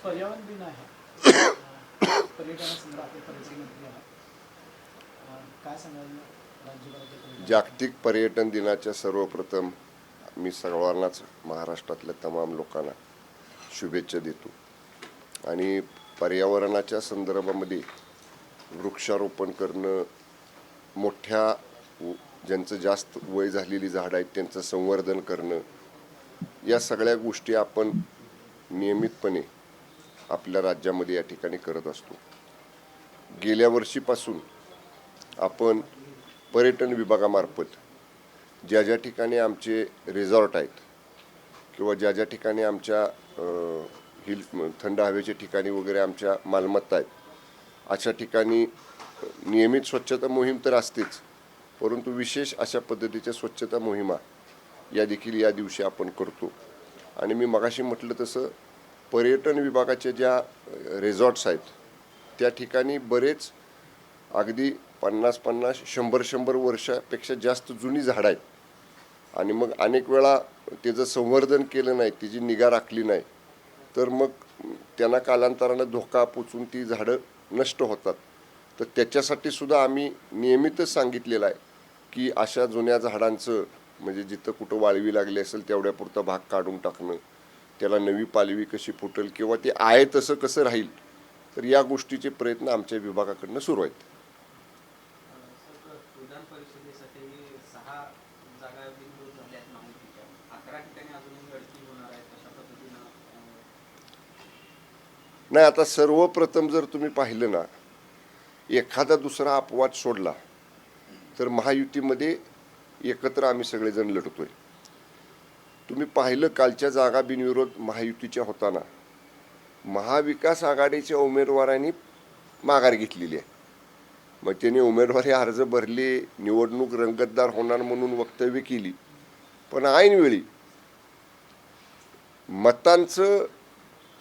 पर्यावरण दिन आहे. पर्यटनासंदर्भात आपण पर्यटन मंत्री आहात. काय सांगाल राज्यभराच्या पर्यटन? जागतिक पर्यटन दिनाच्या सर्वप्रथम मी सर्वांनाच महाराष्ट्रातल्या तमाम लोकांना शुभेच्छा देतो. आणि पर्यावरणाच्या संदर्भामध्ये वृक्षारोपण करणं, मोठ्या ज्यांचं जास्त वय झालेली झाडं आहेत त्यांचं संवर्धन करणं, या सगळ्या गोष्टी आपण नियमितपणे आपल्या राज्यामध्ये या ठिकाणी करत असतो. गेल्या वर्षीपासून आपण पर्यटन विभागामार्फत ज्या ज्या ठिकाणी आमचे रिसॉर्ट आहेत किंवा ज्या ज्या ठिकाणी आमच्या हिल थंड हवेच्या ठिकाणी वगैरे आमच्या मालमत्ता आहेत, अशा ठिकाणी नियमित स्वच्छता मोहीम तर असतेच, परंतु विशेष अशा पद्धतीच्या स्वच्छता मोहिमा या देखील या दिवशी आपण करतो. आणि मी मगाशी म्हटलं तसं पर्यटन विभागाच्या ज्या रिसॉर्ट्स आहेत त्या ठिकाणी बरेच अगदी 50-50, 100-100 वर्षापेक्षा जास्त जुनी झाडं आहेत. आणि मग अनेक वेळा त्याचं संवर्धन केलं नाही, त्याची निगा राखली नाही, तर मग त्यांना कालांतरानं धोका पोचून ती झाडं नष्ट होतात. तर त्याच्यासाठी सुद्धा आम्ही नियमितच सांगितलेलं आहे की अशा जुन्या झाडांचं म्हणजे जिथं कुठं वाळवी लागली असेल तेवढ्यापुरता भाग काढून टाकणं, त्याला नवी पालवी कशी फुटेल किंवा ते आहे तसं कसं राहील, तर या गोष्टीचे प्रयत्न आमच्या विभागाकडनं सुरू आहेत. विधान परिषदेसाठी 6 जागा बिनविरोध झाल्यात महायुतीच्या, 11 ठिकाणी अजूनही लढती होणार आहेत. अशा पद्धतीनं नाही, आता सर्वप्रथम जर तुम्ही पाहिलं ना, एखादा दुसरा अपवाद सोडला तर महायुतीमध्ये एकत्र आम्ही सगळेजण लढतोय. तुम्ही पाहिलं कालच्या जागा बिनविरोध महायुतीच्या होताना महाविकास आघाडीच्या उमेदवारांनी माघार घेतलेली आहे. मग त्यांनी उमेदवारी अर्ज भरले, निवडणूक रंगतदार होणार म्हणून वक्तव्य केली, पण ऐनवेळी मतांचं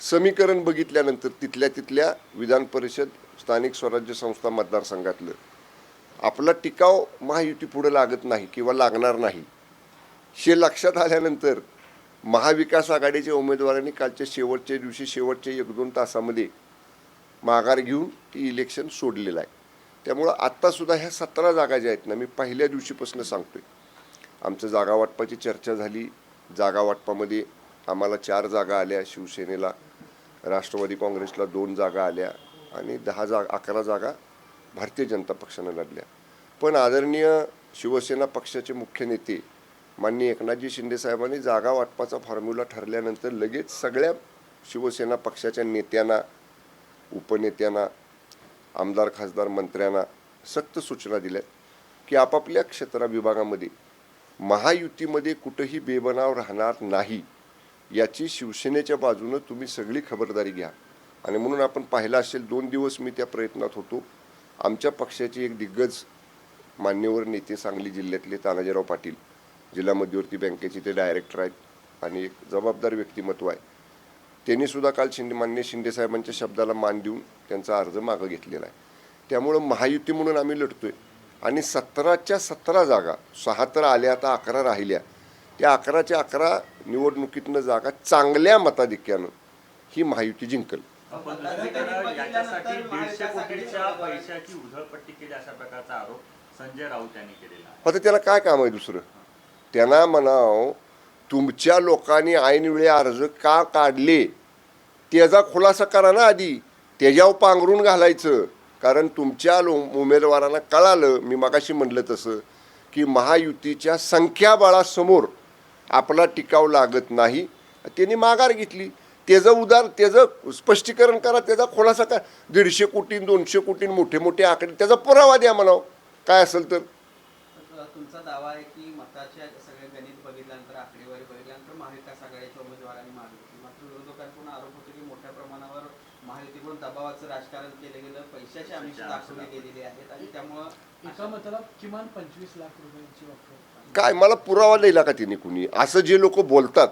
समीकरण बघितल्यानंतर तिथल्या विधान परिषद स्थानिक स्वराज्य संस्था मतदारसंघातलं आपला टिकाव महायुती पुढे लागत नाही किंवा लागणार नाही हे लक्षात आल्यानंतर महाविकास आघाडीच्या उमेदवारांनी कालच्या शेवटच्या दिवशी शेवटच्या 1-2 तासामध्ये माघार घेऊन ती इलेक्शन सोडलेलं आहे. त्यामुळं आत्तासुद्धा ह्या 17 जागा ज्या आहेत ना, मी पहिल्या दिवशीपासून सांगतोय, आमचं जागा वाटपाची चर्चा झाली. जागा वाटपामध्ये आम्हाला 4 जागा आल्या, शिवसेनेला, राष्ट्रवादी काँग्रेसला 2 जागा आल्या आणि 11 जागा भारतीय जनता पक्षानं लढल्या. पण आदरणीय शिवसेना पक्षाचे मुख्य नेते माननीय एकनाथजी शिंदे साहेबांनी जागा वाटपाचा फॉर्म्युला ठरल्यानंतर लगेच सगळ्या शिवसेना पक्षाच्या नेत्यांना, उपनेत्यांना, आमदार खासदार मंत्र्यांना सक्त सूचना दिल्या की आपापल्या क्षेत्र विभागामध्ये महायुतीमध्ये कुठंही बेबनाव राहणार नाही याची शिवसेनेच्या बाजूनं तुम्ही सगळी खबरदारी घ्या. आणि म्हणून आपण पाहिलं असेल 2 दिवस मी त्या प्रयत्नात होतो. आमच्या पक्षाचे एक दिग्गज मान्यवर नेते सांगली जिल्ह्यातले तानाजीराव पाटील, जिल्हा मध्यवर्ती बँकेचे ते डायरेक्टर आहेत आणि एक जबाबदार व्यक्तिमत्व आहे, त्यांनीसुद्धा काल माननीय शिंदेसाहेबांच्या शब्दाला मान देऊन त्यांचा अर्ज मागं घेतलेला आहे. त्यामुळं महायुती म्हणून आम्ही लढतोय. आणि 17च्या 17 जागा, 6 तर आल्या, आता 11 राहिल्या, त्या 11च्या 11 निवडणुकीतनं जागा चांगल्या मताधिक्यानं ही महायुती जिंकल. आपण दुसरीकडे याच्यासाठी 150 कोटीच्या पैशाची उधळपट्टी केली अशा प्रकारचा आरोप संजय राऊत यांनी केलेला आहे. आता त्याला काय काम आहे दुसरं? त्यांना म्हणाव तुमच्या लोकांनी ऐनवेळी अर्ज का काढले त्याचा खुलासा करा ना आधी, त्याच्यावर पांघरून घालायचं. कारण तुमच्या उमेदवारांना कळालं, मी मगाशी म्हटलं तसं, की महायुतीच्या संख्याबळासमोर आपला टिकाव लागत नाही, त्यांनी माघार घेतली. त्याचं स्पष्टीकरण करा, त्याचा खुलासा करा. 150 कोटी 200 कोटी मोठे मोठे आकडे, त्याचा पुरावा द्या म्हणावं काय असेल तर. तुमचा दावा आहे की मताच्या सगळे गणित बघितल्यानंतर, आकडेवारी बघितल्यानंतर महाविकास आघाडीच्या उमेदवारांनी मागितली. मात्र विरोधकांकडून आरोप होतो की मोठ्या प्रमाणावर महायुतीकडून दबावाचं राजकारण केलं गेलं, पैशाचे आमिष दाखवले गेलेले आहेत आणि त्यामुळं एका मताला किमान 25 लाख रुपयांची वापर. काय मला पुरावा द्यायला का तिने कुणी? असं जे लोक बोलतात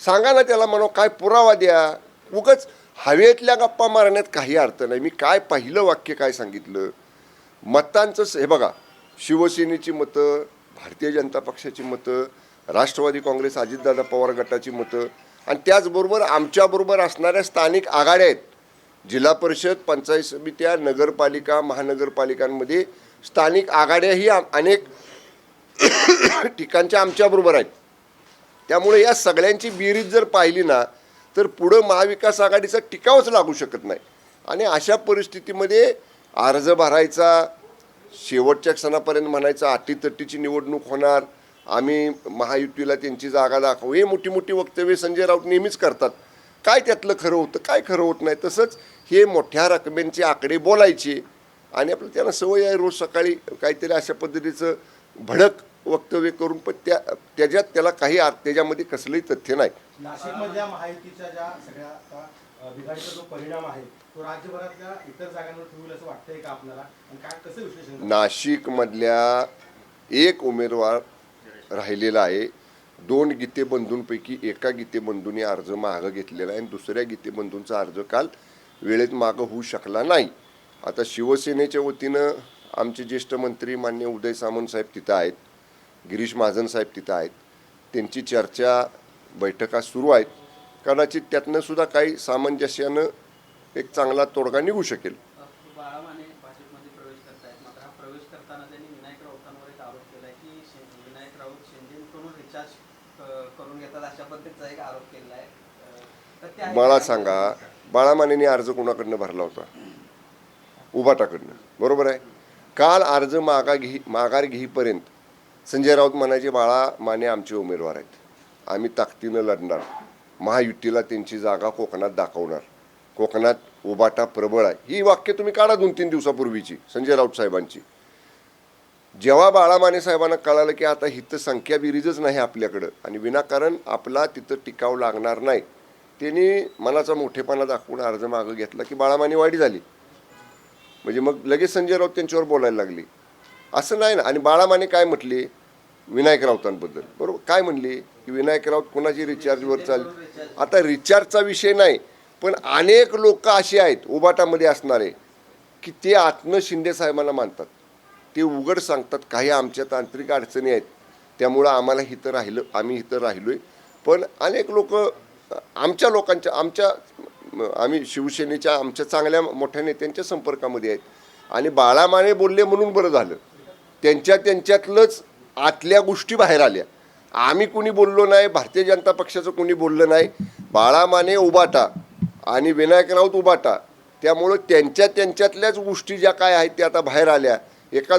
सांगा ना त्याला, म्हणा काय पुरावा द्या. उगाच हवेतल्या गप्पा मारण्यात काही अर्थ नाही. मी काय पहिलं वाक्य काय सांगितलं, मतांचं हे बघा, शिवसेनेची मतं, भारतीय जनता पक्षाची मतं, राष्ट्रवादी काँग्रेस अजितदादा पवार गटाची मतं आणि त्याचबरोबर आमच्याबरोबर असणाऱ्या स्थानिक आघाड्या आहेत. जिल्हा परिषद, पंचायत समित्या, नगरपालिका, महानगरपालिकांमध्ये स्थानिक आघाड्याही अनेक ठिकाणच्या आमच्याबरोबर आहेत. त्यामुळे या सगळ्यांची बेरीज जर पाहिली ना तर पुढं महाविकास आघाडीचा टिकावच लागू शकत नाही. आणि अशा परिस्थितीमध्ये अर्ज भरायचा, शेवटच्या क्षणापर्यंत म्हणायचं अटीतटीची निवडणूक होणार, आम्ही महायुतीला त्यांची जागा दाखवू, हे मोठी मोठी वक्तव्ये संजय राऊत नेहमीच करतात. काय त्यातलं खरं होतं, काय खरं होत नाही. तसंच हे मोठ्या रकमेंचे आकडे बोलायचे आणि आपलं त्यांना सवय आहे रोज सकाळी काहीतरी अशा पद्धतीचं भडक वक्तव्य करून, पण त्याच्यात त्याला काही त्याच्यामध्ये कसलंही तथ्य नाही. नाशिकमधल्या महायुतीच्या ज्या सगळ्या आता बिघाडीचा जो परिणाम आहे तो राज्यभरातल्या इतर जागांवर ठेवूल असं वाटतंय का आपल्याला, आणि काय कसं विश्लेषण करता? नाशिकमधल्या एक उमेदवार राहिलेला आहे. 2 गीतेबंधूंपैकी एका गीतेबंधूंनी अर्ज मागं घेतलेला आहे आणि दुसऱ्या गीतेबंधूंचा अर्ज काल वेळेत मागं होऊ शकला नाही. आता शिवसेनेच्या वतीनं आमचे ज्येष्ठ मंत्री मान्य उदय सामंत साहेब तिथं आहेत, गिरीश महाजन साहेब तिथं आहेत. त्यांची चर्चा बैठका सुरू आहेत. कदाचित त्यातनं सुद्धा काही सामंजस्यानं एक चांगला तोडगा निघू शकेल. बाळा माने भाजपमध्ये प्रवेश करतायत, मात्र हा प्रवेश करताना त्यांनी विनायक राऊतांवर एक आरोप केलाय की विनायक राऊत शेंडेंकडून रिचार्ज करून घेतात, अशा पद्धतीचा एक आरोप केला आहे. तर त्या मला सांगा, बाळा मानेने अर्ज कोणाकडनं भरला होता? उभाटाकडनं, बरोबर आहे. काल अर्ज माघार घेईपर्यंत संजय राऊत म्हणायचे बाळा माने आमचे उमेदवार आहेत, आम्ही ताकदीनं लढणार, महायुतीला त्यांची जागा कोकणात दाखवणार, कोकणात उभाटा प्रबळ आहे. ही वाक्य तुम्ही काढा 2-3 दिवसापूर्वीची संजय राऊत साहेबांची. जेव्हा बाळा माने साहेबांना कळालं की आता हिथं संख्या बिरीजच नाही आपल्याकडं आणि विनाकारण आपला तिथं टिकाव लागणार नाही, त्यांनी मनाचा मोठेपणा दाखवून अर्ज मागं घेतला की बाळा माने वाढी झाली. म्हणजे मग लगेच संजय राऊत त्यांच्यावर बोलायला लागले. असं नाही ना. आणि बाळा माने काय म्हटले विनायक राऊतांबद्दल, बरोबर काय म्हणले की विनायक राऊत कोणाची रिचार्जवर चालले. आता रिचार्जचा विषय नाही, पण अनेक लोक असे आहेत उबाटामध्ये असणारे की ते आत्म शिंदे साहेबांना मानतात, ते उघड सांगतात काही आमच्या तांत्रिक अडचणी आहेत त्यामुळं आम्हाला इथं राहिलं, आम्ही इथं राहिलोय. पण अनेक लोक आम्ही शिवसेनेच्या आमच्या चांगल्या मोठ्या नेत्यांच्या संपर्कामध्ये आहेत. आणि बाळा माने बोलले म्हणून बरं झालं, त्यांच्यातलंच आतल्या गोष्टी बाहेर आल्या. आम्ही कुणी बोललो नाही, भारतीय जनता पक्षाचं कुणी बोललं नाही. बाळा माने उबाटा आणि विनायक राऊत उबाटा, त्यामुळं त्यांच्यातल्याच गोष्टी ज्या काय आहेत त्या आता बाहेर आल्या. एका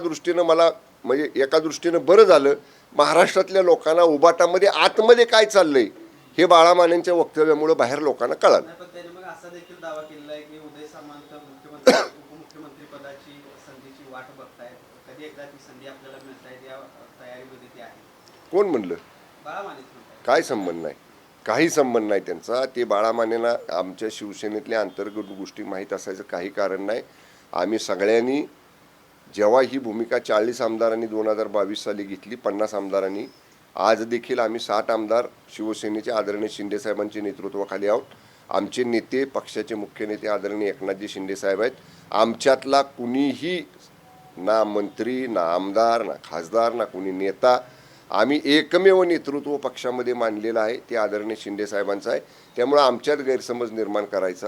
दृष्टीनं बरं झालं. महाराष्ट्रातल्या लोकांना उबाटामध्ये आतमध्ये काय चाललंय हे बाळा मानेंच्या वक्तव्यामुळे बाहेर लोकांना कळालं. पण त्यांनी मग असा देखील दावा केलेला आहे की उदय सामंत उपमुख्यमंत्री पदाची संधीची वाट बघतायत, कधी एकदा ती संधी आपल्याला मिळतायत या तयारीमध्ये ते आहे. कोण म्हणलं? बाळा मानेच म्हणतायत. काय संबंध नाही, काही संबंध नाही त्यांचा. ते बाळा मानेंना आमच्या शिवसेनेतल्या अंतर्गत गोष्टी माहीत असायचं काही कारण नाही. आम्ही सगळ्यांनी जेव्हा ही भूमिका 40 आमदारांनी 2022 साली घेतली, 50 आमदारांनी, आज देखील आम्ही 60 आमदार शिवसेनेचे आदरणीय शिंदेसाहेबांच्या नेतृत्वाखाली आहोत. आमचे नेते, पक्षाचे मुख्य नेते आदरणीय एकनाथजी शिंदेसाहेब आहेत. आमच्यातला कुणीही ना मंत्री, ना आमदार, ना खासदार, ना कुणी नेता, आम्ही एकमेव नेतृत्व पक्षामध्ये मानलेलं आहे, ते आदरणीय शिंदेसाहेबांचं आहे. त्यामुळं आमच्यात गैरसमज निर्माण करायचा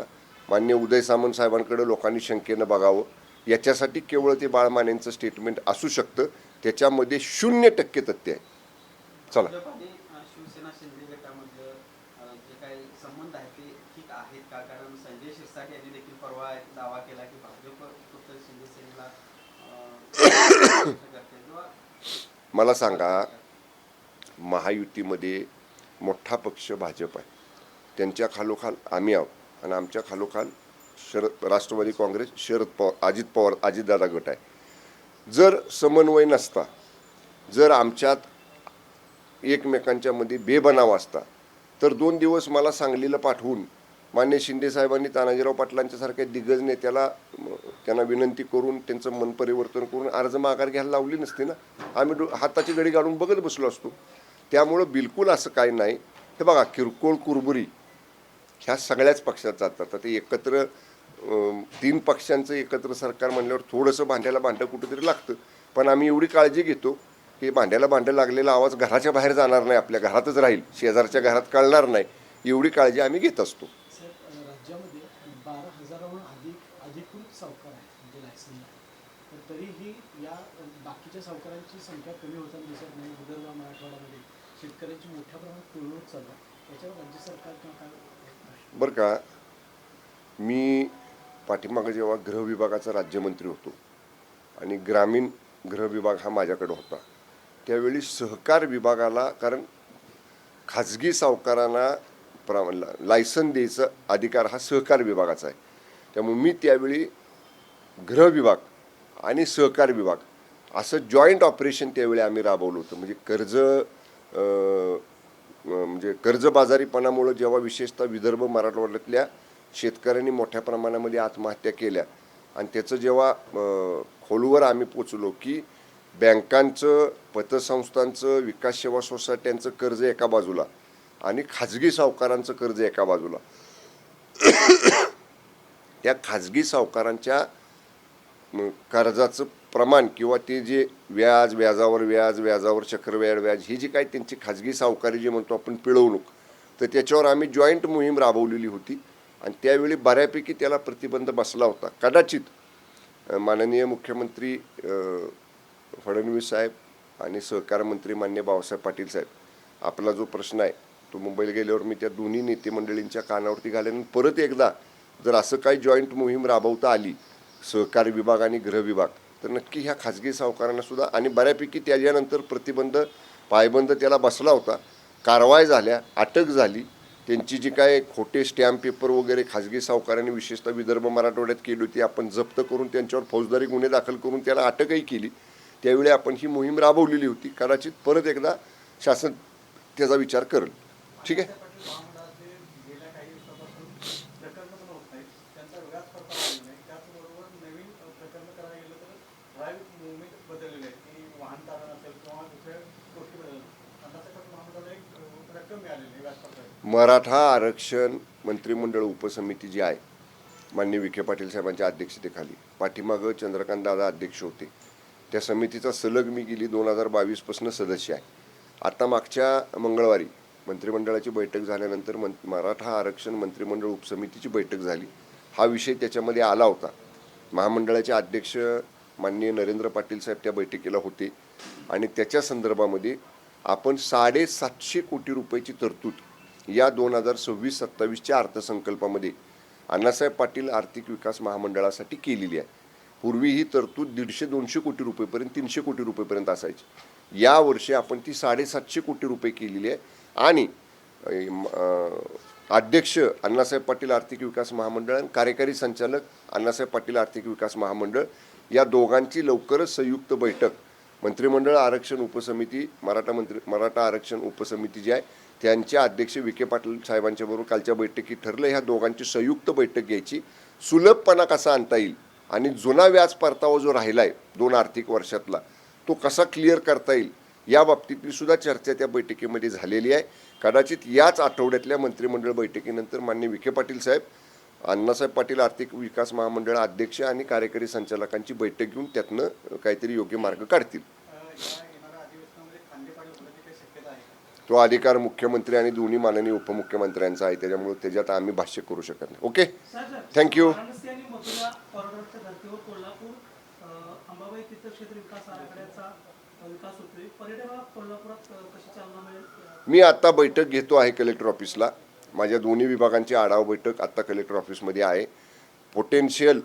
मान्य उदय सामंत साहेबांकडे लोकांनी शंकेनं बघावं. याच्यासाठी केवळ ते बाळा मानेंचं स्टेटमेंट असू शकतं, त्याच्यामध्ये 0% तथ्य आहे. चला, भाजप आणि शिवसेना शिंदे गटामधलं जे काही संबंध आहेत ते ठीक आहेत का? कारण संजय शिरसाट यांनी देखील परवा एक दावा केला की भाजप फक्त शिंदेसेनेला करते किंवा मला सांगा, महायुतीमध्ये मोठा पक्ष भाजप आहे, त्यांच्या खालोखाल आम्ही आहोत आणि आमच्या खालोखाल राष्ट्रवादी काँग्रेस, शरद पवार, अजित पवार, अजितदादा गट आहे. जर समन्वय नसता, जर आमच्यात एकमेकांच्या मध्ये बेबनाव असता, तर 2 दिवस मला सांगलीला पाठवून मान्य शिंदेसाहेबांनी तानाजीराव पाटलांच्या सारख्या दिग्गज नेत्याला त्यांना विनंती करून त्यांचं मन परिवर्तन करून अर्ज माघार घ्यायला लावली नसती ना. आम्ही हाताची घडी काढून बघत बसलो असतो. त्यामुळं बिलकुल असं काही नाही. हे बघा, किरकोळ कुरबुरी ह्या सगळ्याच पक्षात जातात. आता ते एकत्र 3 पक्षांचं एकत्र सरकार म्हणल्यावर थोडंसं भांड्याला भांडं कुठंतरी लागतं. पण आम्ही एवढी काळजी घेतो की भांड्याला भांडं लागलेला आवाज घराच्या बाहेर जाणार नाही, आपल्या घरातच राहील, शेजारच्या घरात कळणार नाही. एवढी काळजी आम्ही घेत असतो. साहेब, राज्यामध्ये 12,000हून अधिकृत सावकार आहेत म्हणजे लायसन्स आहे, तर तरीही या बाकीच्या सावकारांची संख्या कमी होताना दिसत नाही. विदर्भ मराठवाड्यामध्ये शेतकऱ्यांची मोठ्या प्रमाणात पिळवणूक चालू आहे. याच्यावर राज्य सरकार किंवा काय? बरं का, मी पाठीमागं जेव्हा गृह विभागाचा राज्यमंत्री होतो आणि ग्रामीण गृह विभाग हा माझ्याकडे होता, त्यावेळी सहकार विभागाला, कारण खाजगी सावकारांना लायसन द्यायचा अधिकार हा सहकार विभागाचा आहे, त्यामुळे मी त्यावेळी गृह विभाग आणि सहकार विभाग असं जॉईंट ऑपरेशन त्यावेळी आम्ही राबवलं होतं. म्हणजे कर्जबाजारीपणामुळं जेव्हा विशेषतः विदर्भ मराठवाड्यातल्या शेतकऱ्यांनी मोठ्या प्रमाणामध्ये आत्महत्या केल्या आणि त्याचं जेव्हा खोलवर आम्ही पोचलो की बँकांचं, पतसंस्थांचं, विकास सेवा सोसायट्यांचं कर्ज एका बाजूला आणि खाजगी सावकारांचं कर्ज एका बाजूला, त्या खाजगी सावकारांच्या कर्जाचं प्रमाण किंवा ते जे व्याजावर चक्रव्याढ व्याज ही जी काही त्यांची खाजगी सावकारी जे म्हणतो आपण पिळवणूक, तर त्याच्यावर आम्ही जॉईंट मोहीम राबवलेली होती आणि त्यावेळी बऱ्यापैकी त्याला प्रतिबंध बसला होता. कदाचित माननीय मुख्यमंत्री फडणवीस साहेब आणि सहकार मंत्री मान्य बाळासाहेब पाटील साहेब, आपला जो प्रश्न आहे तो मुंबईला गेल्यावर मी त्या दोन्ही नेते मंडळींच्या कानावरती घालेन. परत एकदा जर असं काही जॉईंट मोहीम राबवता आली सहकार विभाग आणि गृह विभाग, तर नक्की ह्या खाजगी सावकारांना सुद्धा, आणि बऱ्यापैकी त्याच्यानंतर प्रतिबंध पायबंद त्याला बसला होता, कारवाई झाल्या, अटक झाली. त्यांची जी काय खोटे स्टॅम्प पेपर वगैरे खाजगी सावकारांनी विशेषतः विदर्भ मराठवाड्यात केली होती, आपण जप्त करून त्यांच्यावर फौजदारी गुन्हे दाखल करून त्याला अटकही केली. त्यावेळी आपण ही मोहीम राबवलेली होती. कदाचित परत एकदा शासन त्याचा विचार करेल. ठीक आहे. मराठा आरक्षण मंत्रिमंडळ उपसमिती जी आहे माननीय विखे पाटील साहेबांच्या अध्यक्षतेखाली, पाठीमागं चंद्रकांत दादा अध्यक्ष होते, त्या समितीचा सलग मी गेली 2022पासून सदस्य आहे. आता मागच्या मंगळवारी मंत्रिमंडळाची बैठक झाल्यानंतर मराठा आरक्षण मंत्रिमंडळ उपसमितीची बैठक झाली. हा विषय त्याच्यामध्ये आला होता. महामंडळाचे अध्यक्ष माननीय नरेंद्र पाटील साहेब त्या बैठकीला होते आणि त्याच्या संदर्भामध्ये आपण 750 कोटी रुपयाची तरतूद या 2026-27च्या अर्थसंकल्पामध्ये अण्णासाहेब पाटील आर्थिक विकास महामंडळासाठी केलेली आहे. पूर्वी ही तरतूद 150-200 कोटी रुपयेपर्यंत, 300 कोटी रुपयेपर्यंत असायची. यावर्षी आपण ती 750 कोटी रुपये केलेली आहे आणि अध्यक्ष अण्णासाहेब पाटील आर्थिक विकास महामंडळ आणि कार्यकारी संचालक अण्णासाहेब पाटील आर्थिक विकास महामंडळ या दोघांची लवकरच संयुक्त बैठक मंत्रिमंडळ आरक्षण उपसमिती, मराठा आरक्षण उपसमिती जी आहे त्यांचे अध्यक्ष विखे पाटील साहेबांच्या बरोबर कालच्या बैठकीत ठरलं. ह्या दोघांची संयुक्त बैठक घ्यायची, सुलभपणा कसा आणता येईल आणि जुना व्याज परतावा जो राहिला आहे 2 आर्थिक वर्षातला तो कसा क्लिअर करता येईल या बाबतीतली सुद्धा चर्चा त्या बैठकीमध्ये झालेली आहे. कदाचित याच आठवड्यातल्या मंत्रिमंडळ बैठकीनंतर माननीय विखे पाटील साहेब अण्णासाहेब पाटील आर्थिक विकास महामंडळ अध्यक्ष आणि कार्यकारी संचालकांची बैठक घेऊन त्यातनं काहीतरी योग्य मार्ग काढतील. तो अधिकार मुख्यमंत्री आणि दोन्ही माननीय उपमुख्यमंत्र्यांचा आहे, त्याच्यामुळे त्याच्यात आम्ही भाष्य करू शकत नाही. Okay, thank you. मी आता बैठक घेतो आहे कलेक्टर ऑफिसला. माझ्या दोन्ही विभागांची आढावा बैठक आता कलेक्टर ऑफिसमध्ये आहे. पोटेन्शियल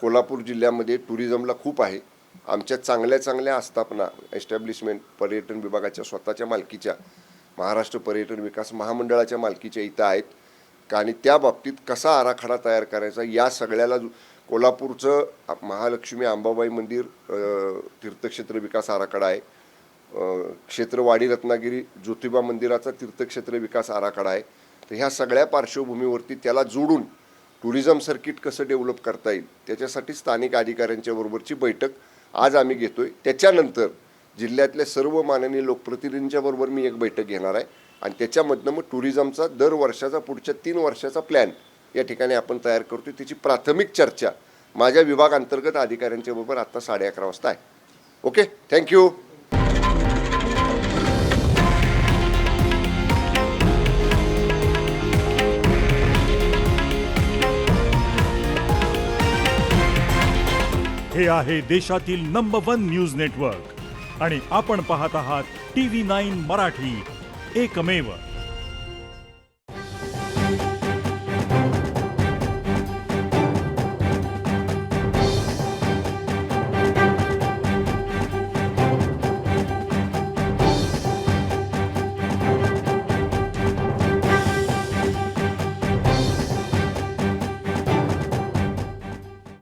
कोल्हापूर जिल्ह्यामध्ये टुरिझमला खूप आहे. आमच्या चांगल्या आस्थापना एस्टॅब्लिशमेंट पर्यटन विभागाच्या स्वतःच्या मालकीच्या, महाराष्ट्र पर्यटन विकास महामंडळाच्या मालकीच्या इथं आहेत आणि त्या बाबतीत कसा आराखडा तयार करायचा या सगळ्याला कोल्हापूरचं महालक्ष्मी अंबाबाई मंदिर तीर्थक्षेत्र विकास आराखडा आहे, क्षेत्रवाडी रत्नागिरी ज्योतिबा मंदिराचा तीर्थक्षेत्र विकास आराखडा आहे. तर ह्या सगळ्या पार्श्वभूमीवरती त्याला जोडून टुरिझम सर्किट कसं डेव्हलप करता येईल त्याच्यासाठी स्थानिक अधिकाऱ्यांच्या बरोबरची बैठक आज आम्ही घेतोय. त्याच्यानंतर जिल्ह्यातल्या सर्व माननीय लोकप्रतिनिधींच्या बरोबर मी एक बैठक घेणार आहे आणि त्याच्यामधनं मग टुरिझमचा दर वर्षाचा पुढच्या 3 वर्षाचा प्लॅन या ठिकाणी आपण तयार करतोय. त्याची प्राथमिक चर्चा माझ्या विभाग अंतर्गत अधिकाऱ्यांच्या बरोबर आता 11:30 वाजता आहे. Okay, thank you. हे आहे देशातील नंबर 1 न्यूज नेटवर्क आणि आपण पाहत आहात TV9 मराठी, एकमेव.